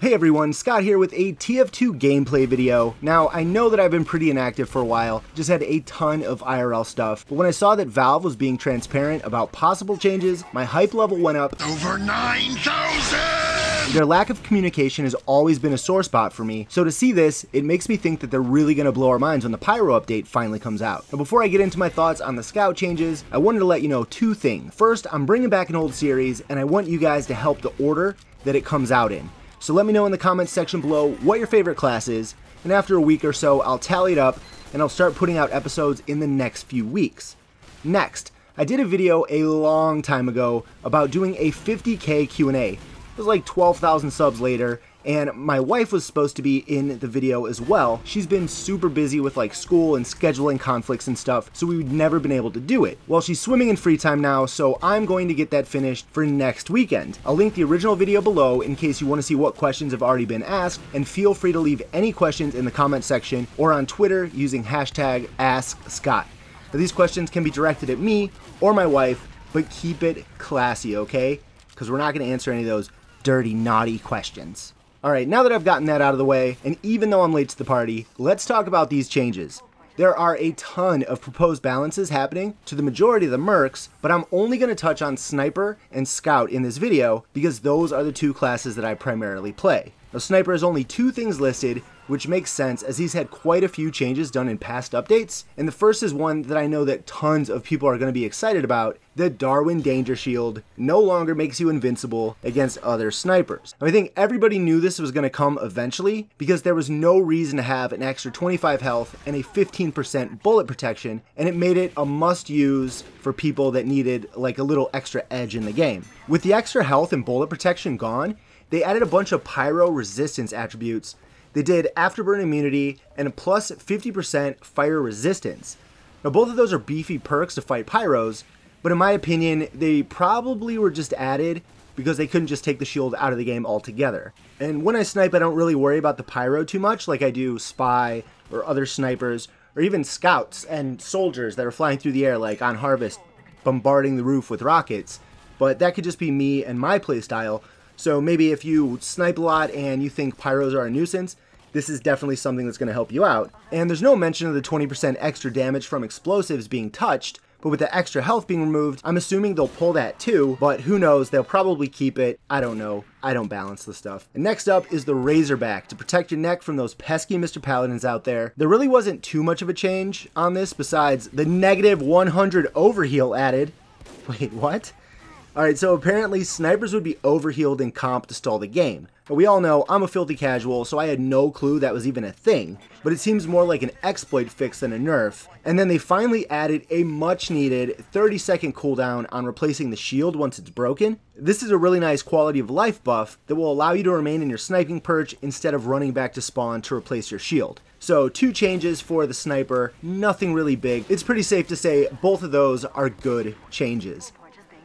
Hey everyone, Scott here with a TF2 gameplay video. Now, I know that I've been pretty inactive for a while, just had a ton of IRL stuff, but when I saw that Valve was being transparent about possible changes, my hype level went up over 9,000! Their lack of communication has always been a sore spot for me, so to see this, it makes me think that they're really going to blow our minds when the Pyro update finally comes out. Now before I get into my thoughts on the Scout changes, I wanted to let you know two things. First, I'm bringing back an old series, and I want you guys to help the order that it comes out in. So let me know in the comments section below what your favorite class is, and after a week or so, I'll tally it up, and I'll start putting out episodes in the next few weeks. Next, I did a video a long time ago about doing a 50K Q&A. It was like 12,000 subs later, and my wife was supposed to be in the video as well. She's been super busy with like school and scheduling conflicts and stuff, so we've never been able to do it. Well, she's swimming in free time now, so I'm going to get that finished for next weekend. I'll link the original video below in case you want to see what questions have already been asked, and feel free to leave any questions in the comment section or on Twitter using hashtag AskScott. Now, these questions can be directed at me or my wife, but keep it classy, okay? Because we're not going to answer any of those dirty, naughty questions. Alright, now that I've gotten that out of the way, and even though I'm late to the party, let's talk about these changes. There are a ton of proposed balances happening to the majority of the mercs, but I'm only going to touch on Sniper and Scout in this video because those are the two classes that I primarily play. Now, Sniper has only two things listed, which makes sense as he's had quite a few changes done in past updates, and the first is one that I know that tons of people are going to be excited about. The Darwin Danger Shield no longer makes you invincible against other snipers. Now, I think everybody knew this was going to come eventually because there was no reason to have an extra 25 health and a 15% bullet protection, and it made it a must-use for people that needed like a little extra edge in the game. With the extra health and bullet protection gone, they added a bunch of pyro resistance attributes. They did afterburn immunity and a plus 50% fire resistance. Now both of those are beefy perks to fight pyros, but in my opinion, they probably were just added because they couldn't just take the shield out of the game altogether. And when I snipe, I don't really worry about the pyro too much like I do Spy or other snipers, or even scouts and soldiers that are flying through the air like on Harvest, bombarding the roof with rockets. But that could just be me and my playstyle. So maybe if you snipe a lot and you think pyros are a nuisance, this is definitely something that's going to help you out. And there's no mention of the 20% extra damage from explosives being touched, but with the extra health being removed, I'm assuming they'll pull that too, but who knows, they'll probably keep it. I don't know. I don't balance the stuff. And next up is the Razorback to protect your neck from those pesky Mr. Paladins out there. There really wasn't too much of a change on this besides the negative 100 overheal added. Wait, what? Alright, so apparently snipers would be overhealed in comp to stall the game. But we all know I'm a filthy casual, so I had no clue that was even a thing. But it seems more like an exploit fix than a nerf. And then they finally added a much needed 30-second cooldown on replacing the shield once it's broken. This is a really nice quality of life buff that will allow you to remain in your sniping perch instead of running back to spawn to replace your shield. So two changes for the sniper, nothing really big. It's pretty safe to say both of those are good changes.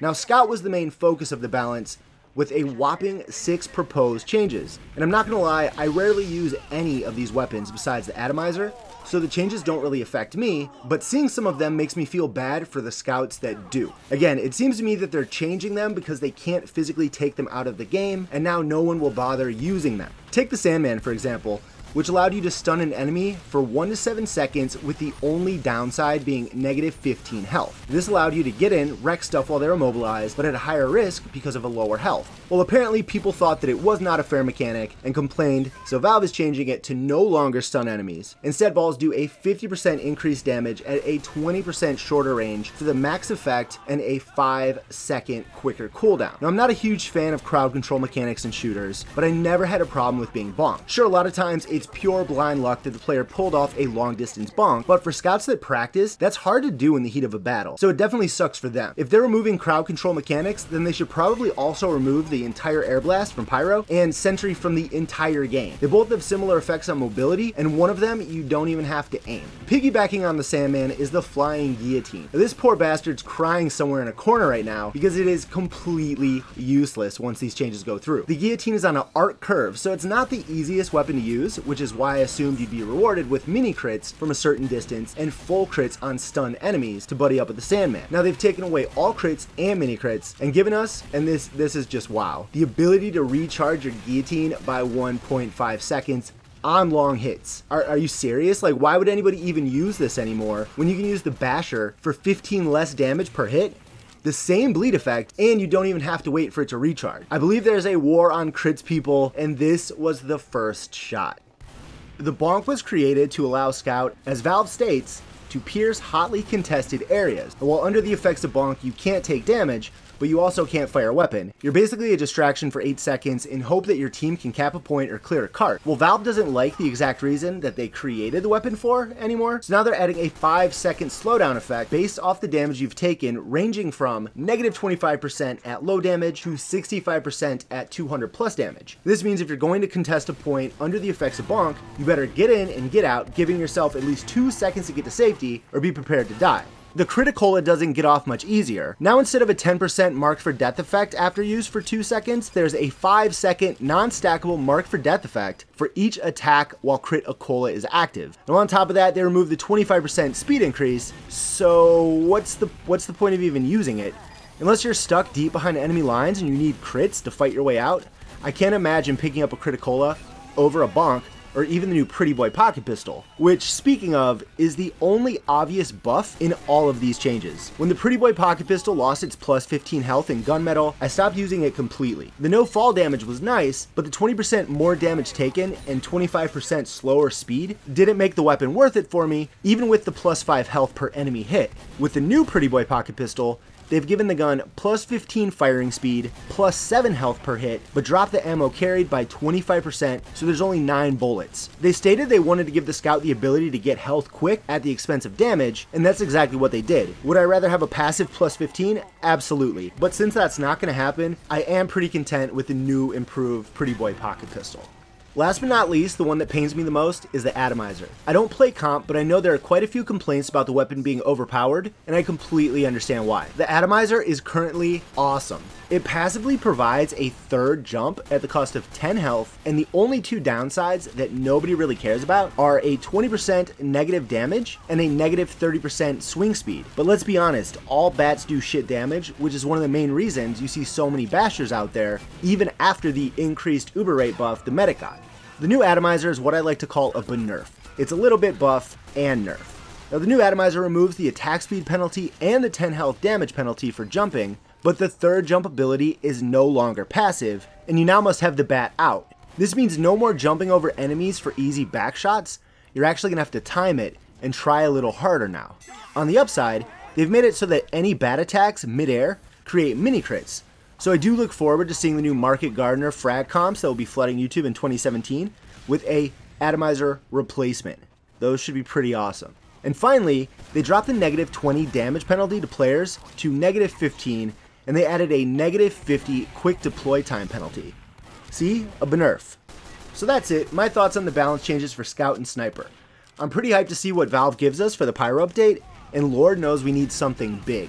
Now, Scout was the main focus of the balance with a whopping 6 proposed changes. And I'm not gonna lie, I rarely use any of these weapons besides the Atomizer, so the changes don't really affect me, but seeing some of them makes me feel bad for the scouts that do. Again, it seems to me that they're changing them because they can't physically take them out of the game, and now no one will bother using them. Take the Sandman, for example, which allowed you to stun an enemy for 1 to 7 seconds with the only downside being negative 15 health. This allowed you to get in, wreck stuff while they're immobilized, but at a higher risk because of a lower health. Well, apparently people thought that it was not a fair mechanic and complained, so Valve is changing it to no longer stun enemies. Instead, balls do a 50% increased damage at a 20% shorter range for the max effect and a 5-second quicker cooldown. Now, I'm not a huge fan of crowd control mechanics in shooters, but I never had a problem with being bonked. Sure, a lot of times it's pure blind luck that the player pulled off a long distance bonk, but for scouts that practice, that's hard to do in the heat of a battle, so it definitely sucks for them. If they're removing crowd control mechanics, then they should probably also remove the entire air blast from pyro and sentry from the entire game. They both have similar effects on mobility, and one of them you don't even have to aim. Piggybacking on the Sandman is the flying guillotine. Now, this poor bastard's crying somewhere in a corner right now because it is completely useless once these changes go through. The guillotine is on an arc curve, so it's not the easiest weapon to use, which is why I assumed you'd be rewarded with mini crits from a certain distance and full crits on stun enemies to buddy up with the Sandman. Now they've taken away all crits and mini crits and given us, and this is just wow, the ability to recharge your guillotine by 1.5 seconds on long hits. Are you serious? Like, why would anybody even use this anymore when you can use the basher for 15 less damage per hit, the same bleed effect, and you don't even have to wait for it to recharge? I believe there's a war on crits, people, and this was the first shot. The Bonk was created to allow Scout, as Valve states, to pierce hotly contested areas. While under the effects of Bonk, you can't take damage, but you also can't fire a weapon. You're basically a distraction for 8 seconds in hope that your team can cap a point or clear a cart. Well, Valve doesn't like the exact reason that they created the weapon for anymore, so now they're adding a 5-second slowdown effect based off the damage you've taken, ranging from negative 25% at low damage to 65% at 200 plus damage. This means if you're going to contest a point under the effects of Bonk, you better get in and get out, giving yourself at least 2 seconds to get to safety or be prepared to die. The Criticola doesn't get off much easier. Now instead of a 10% mark for death effect after use for 2 seconds, there's a 5-second non-stackable mark for death effect for each attack while Criticola is active. And on top of that, they remove the 25% speed increase, so what's the point of even using it? Unless you're stuck deep behind enemy lines and you need crits to fight your way out, I can't imagine picking up a Criticola over a Bonk, or even the new Pretty Boy Pocket Pistol, which, speaking of, is the only obvious buff in all of these changes. When the Pretty Boy Pocket Pistol lost its plus 15 health and gunmetal, I stopped using it completely. The no fall damage was nice, but the 20% more damage taken and 25% slower speed didn't make the weapon worth it for me, even with the plus 5 health per enemy hit. With the new Pretty Boy Pocket Pistol, they've given the gun plus 15 firing speed, plus 7 health per hit, but dropped the ammo carried by 25%, so there's only 9 bullets. They stated they wanted to give the Scout the ability to get health quick at the expense of damage, and that's exactly what they did. Would I rather have a passive plus 15? Absolutely. But since that's not going to happen, I am pretty content with the new improved Pretty Boy Pocket Pistol. Last but not least, the one that pains me the most is the Atomizer. I don't play comp, but I know there are quite a few complaints about the weapon being overpowered, and I completely understand why. The Atomizer is currently awesome. It passively provides a third jump at the cost of 10 health, and the only 2 downsides that nobody really cares about are a 20% negative damage and a negative 30% swing speed. But let's be honest, all bats do shit damage, which is one of the main reasons you see so many bashers out there, even after the increased uber rate buff the medic got. The new Atomizer is what I like to call a nerf. It's a little bit buff and nerf. Now the new Atomizer removes the attack speed penalty and the 10 health damage penalty for jumping, but the third jump ability is no longer passive, and you now must have the bat out. This means no more jumping over enemies for easy back shots. You're actually gonna have to time it and try a little harder now. On the upside, they've made it so that any bat attacks mid-air create mini crits. So I do look forward to seeing the new Market Gardener frag comps that will be flooding YouTube in 2017 with a Atomizer replacement. Those should be pretty awesome. And finally, they dropped the negative 20 damage penalty to players to negative 15, and they added a negative 50 quick deploy time penalty. See? A nerf. So that's it, my thoughts on the balance changes for Scout and Sniper. I'm pretty hyped to see what Valve gives us for the Pyro update, and Lord knows we need something big.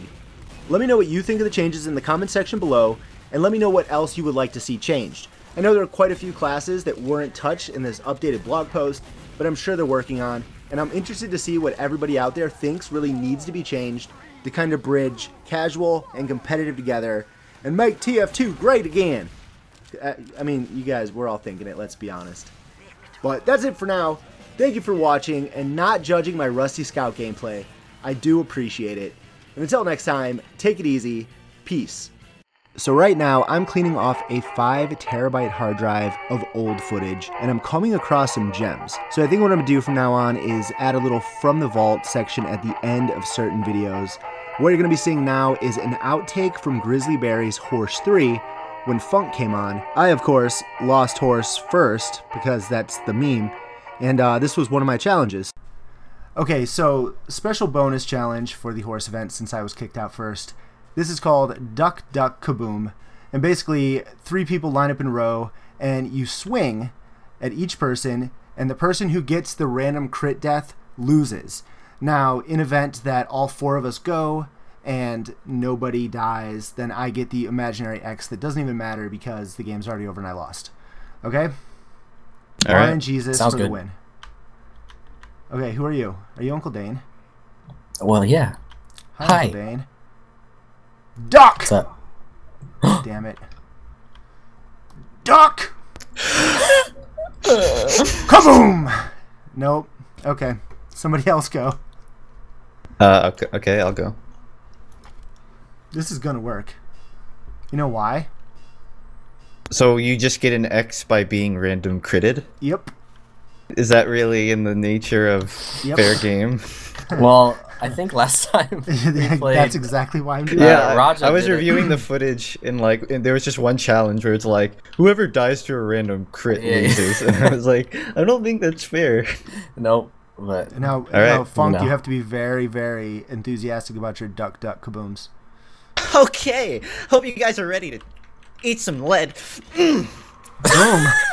Let me know what you think of the changes in the comment section below, and let me know what else you would like to see changed. I know there are quite a few classes that weren't touched in this updated blog post, but I'm sure they're working on, and I'm interested to see what everybody out there thinks really needs to be changed to kind of bridge casual and competitive together and make TF2 great again. I mean, you guys, we're all thinking it, let's be honest. But that's it for now. Thank you for watching and not judging my Rusty Scout gameplay. I do appreciate it. And until next time, take it easy. Peace. So right now, I'm cleaning off a 5 terabyte hard drive of old footage, and I'm coming across some gems. So I think what I'm gonna do from now on is add a little From the Vault section at the end of certain videos. What you're gonna be seeing now is an outtake from Grizzly Bear's Horse 3 when Funk came on. I, of course, lost Horse first because that's the meme, and this was one of my challenges. Okay, so special bonus challenge for the horse event since I was kicked out first. This is called Duck Duck Kaboom, and basically 3 people line up in a row and you swing at each person, and the person who gets the random crit death loses. Now, in event that all 4 of us go and nobody dies, then I get the imaginary X that doesn't even matter because the game's already over and I lost. Okay? All right. RNGesus Sounds for the good. win. Okay, who are you? Are you Uncle Dane? Well, yeah. Hi, Hi. Uncle Dane. Duck! What's up? Damn it. Duck! Kaboom! Nope. Okay. Somebody else go. Okay, I'll go. This is gonna work. You know why? So you just get an X by being random critted? Yep. Is that really in the nature of Yep. fair game? Well, I think last time we played, That's exactly why I'm doing Yeah, it. Raja I was did it. reviewing the footage and there was just one challenge where it's like whoever dies to a random crit Yeah. loses, and I was like, I don't think that's fair. Nope. But Now, right. Funk, No. you have to be very, very enthusiastic about your duck kabooms. Okay, hope you guys are ready to eat some lead. Boom!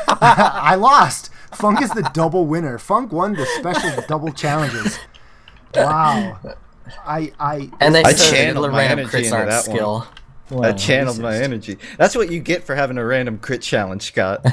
I lost. Funk is the double winner. Funk won the special double challenges. Wow. and they I said channeled the my random energy crits into aren't that skill. I channeled my energy. That's what you get for having a random crit challenge, Scott.